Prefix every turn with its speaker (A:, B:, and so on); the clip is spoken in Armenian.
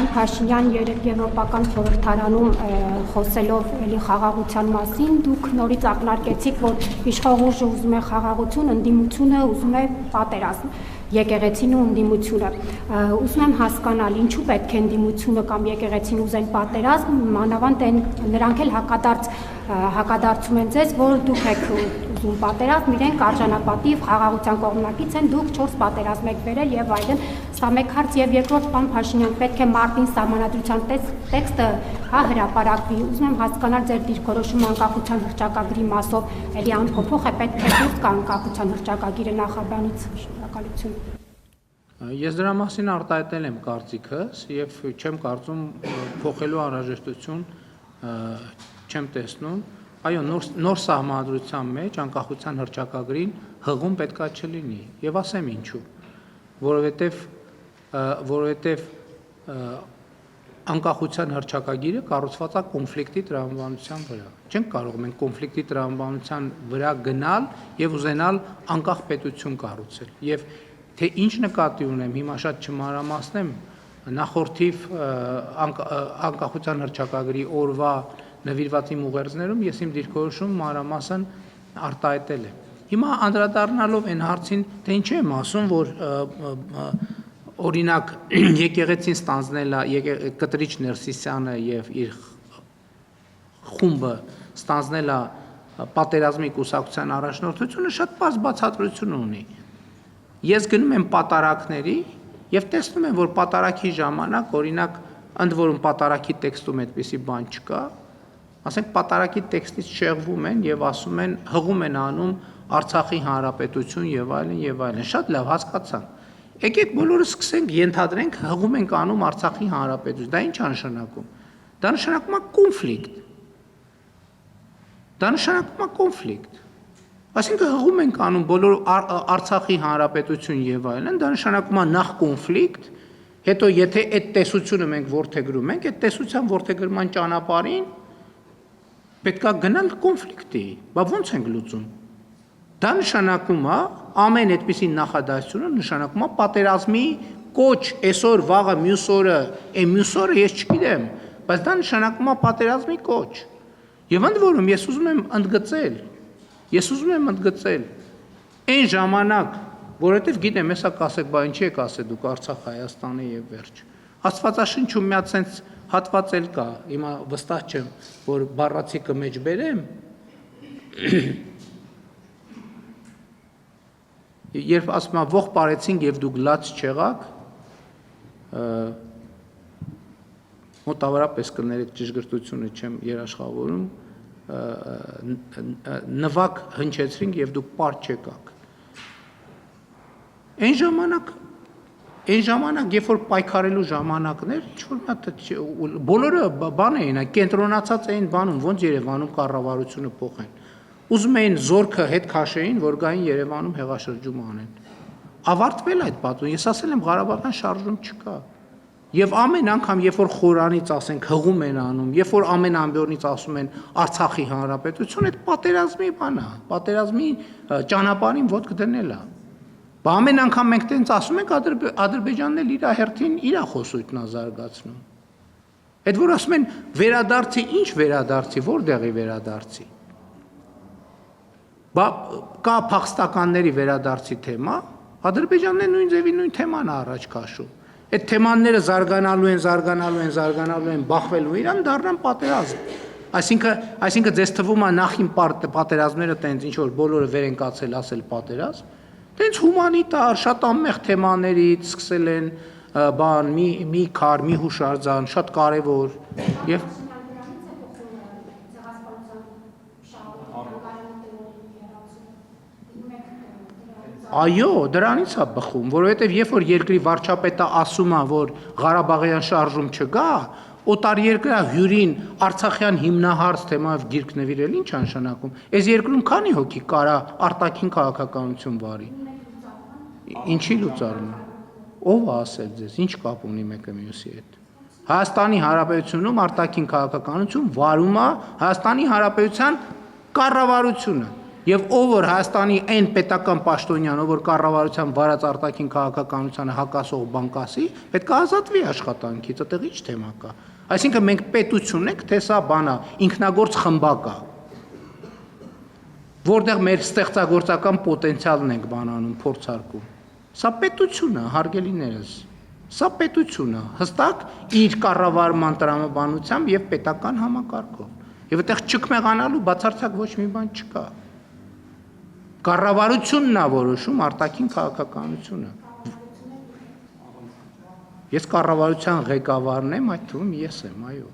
A: Պարոն Փաշինյան երեք եվրոպական խորհրդարանում խոսելով էլի խաղաղության մասին, դուք նորից ակնարկեցիք, որ իշխող ուժը ուզում է խաղաղություն, ընդդիմությունը ուզում է պատերազմ, եկեղեցին ու ընդդիմությունը։ Ուզում եմ հասկանալ, ինչու պետք է ընդդիմությունը կամ եկեղեցին ուզեն պատերազմ, մանավանդ նրանք էլ հակադարձում են ձեզ, որ դուք եք ուզում պատերազմ, իրենք արժանապատիվ խաղաղության կողմնակից են, դուք 4 պատերազմ եք վերել եւ այլն։ Սա մեկ հարց եւ երկրորդ պարոն Փաշինյան, պետք է մարտին սահմանադրության տեքստը հրապարակվի։ Ուզում եմ հասկանալ ձեր դիրքորոշումը անկախության հռչակագրի մասով էլի անփոփոխ է, պետք է դուրս գա անկախության հռչակագիրը նախաբանից։ Շնորհակալություն։
B: Ես դրա մասին արտահայտել եմ կարծիքս եւ չեմ կարծում փոխելու անհրաժեշտություն չեմ տեսնում։ Այո, նոր սահմանադրության մեջ անկախության հռչակագրին հղում պետքա չլինի եւ ասեմ ինչու։ Որովհետեւ անկախության հռչակագիրը կառուցված է կոնֆլիկտի տրամաբանության վրա։ Չենք կարող մենք կոնֆլիկտի տրամաբանության վրա գնալ եւ ուզենալ անկախ պետություն կառուցել։ Եվ թե ինչ նկատի ունեմ, հիմա շատ չմանրամասնեմ, նախորդիվ անկախության հռչակագրի օրվա նվիրված իմ ուղերձներում ես իմ դիրքորոշումը մանրամասն արտահայտել եմ։ Հիմա անդրադառնալով այն հարցին, թե ինչ եմ ասում, որ օրինակ եկեղեցին ստանձնել է Կտրիչ Ներսիսյանը եւ իր խումբը ստանձնել է պատերազմի կուսակցության առաջնորդությունը շատ պարզ բացատրություն ունի։ Ես գնում եմ պատարակների եւ տեսնում եմ, որ պատարակի ժամանակ, օրինակ, ընդ որում պատարակի տեքստում այդպիսի բան չկա, ասենք պատարակի տեքստից շեղվում են եւ ասում են, հղում են անում Արցախի հանրապետություն եւ այլն, շատ լավ հասկացան։ Եկեք բոլորս սկսենք ենթադրենք հղում ենք անում Արցախի հանրապետություն, դա ինչ է նշանակում։ Դա նշանակում է կոնֆլիկտ։ Դա նշանակում է կոնֆլիկտ։ Այսինքն հղում ենք անում բոլոր Արցախի հանրապետություն եւ այլն, դա նշանակում է նախ կոնֆլիկտ, հետո եթե այդ տեսությունը մենք ворթեգրում ենք, այդ տեսության ворթեգրման ճանապարհին պետքա գնալ կոնֆլիկտի, բա ո՞նց ենք լուծում։ Դա նշանակում է ամեն այդպիսի նախադասությունը նշանակում է պատերազմի կոչ, այսօր, վաղը, մյուս օրը, մյուս օրը ես չգիտեմ, բայց դա նշանակում է պատերազմի կոչ։ Եվ ընդ որում ես ուզում եմ ընդգծել այն ժամանակ, որովհետև գիտեմ, հեսա կասեք, բա ինչի եք ասել դուք Արցախ Հայաստանի եւ վերջ։ Աստվածաշնչում մի հատ sense հատված էլ կա, հիմա վստահ չեմ, որ բառացիկը մեջ բերեմ։ Երբ ասում եմ ող parեցինք եւ դուք լաց չեղաք, մոտավորապես կներեք ճշգրտությունը չեմ երաշխավորում, նվակ հնչեցրինք եւ դուք պար չեկաք։ Այն ժամանակ, երբ որ պայքարելու ժամանակներ, ինչ որ մի հատ բոլորը բան էին, կենտրոնացած էին բանում, ոնց Երևանում կառավարությունը փոխեն։ Ուզում էին զորքը հետ քաշեին, որ գային Երևանում հեղաշրջում անեն։ Ավարտվել այդ պատումը, ես ասել եմ Ղարաբաղյան շարժում չկա։ Եվ ամեն անգամ, երբ որ խորանից ասենք հղում են անում, երբ որ ամեն ամբյորնից ասում են Արցախի հանրապետություն, այդ պատերազմի բան է, պատերազմի ճանապարհին ոտք դնել է։ Բա ամեն անգամ մենք տենց ասում ենք Ադրբեջանն էլ իր հերթին իր խոսույթն է զարգացնում։ Այդ որ ասում են վերադարձի, ինչ վերադարձի, որտեղի վերադարձի։ Բա կա փախստականների վերադարձի թեմա, Ադրբեջանն էլ նույն ձևի նույն թեման է առաջ քաշում։ Այդ թեմաները զարգանալու են, բախվելու իրան դառնան պատերազմ։ Այսինքն ձեզ թվում է նախին պատերազմները տենց ինչ որ բոլորը վեր են կացել ասել պատերազմ, տենց հումանիտար, շատ անմեղ թեմաներից սկսել են բան, մի քար, մի հուշարձան, շատ կարևոր եւ Այո, դրանից է բխում, որովհետև երբ որ երկրի վարչապետը ասում է, որ Ղարաբաղյան շարժում չկա, օտարերկրյա հյուրին Արցախյան հիմնահարց թեմայով գիրք նվիրել ինչ է նշանակում։ Այս երկրում քանի հոգի կարա արտաքին քաղաքականություն վարի։ Ինչի լուծարում։ Ով է ասել ձեզ, ինչ կապ ունի մեկը մյուսի հետ։ Հայաստանի Հանրապետությունում արտաքին քաղաքականություն վարում է Հայաստանի Հանրապետության կառավարությունը։ Եվ ով որ Հայաստանի այն պետական պաշտոնյան, ով որ կառավարության վարած արտաքին քաղաքականությանը հակասող բան կասի, պետք է ազատվի աշխատանքից, այդտեղ ի՞նչ թեմա կա։ Այսինքն մենք պետություն ենք, թե սա բանա ինքնագործ խմբակ է, որտեղ մեր ստեղծագործական պոտենցիալն ենք բանանում, փորձարկում։ Սա պետություն է, հարգելիներս։ Սա պետություն է, հստակ իր կառավարման տրամաբանությամբ եւ պետական համակարգով։ Եվ այդտեղ չկմեղանալու բացարձակ ոչ մի բան չկա։ Կառավարությունն է որոշում արտաքին քաղաքականությունը։ Ես կառավարության ղեկավարն եմ, այդ թվում ես եմ, այո։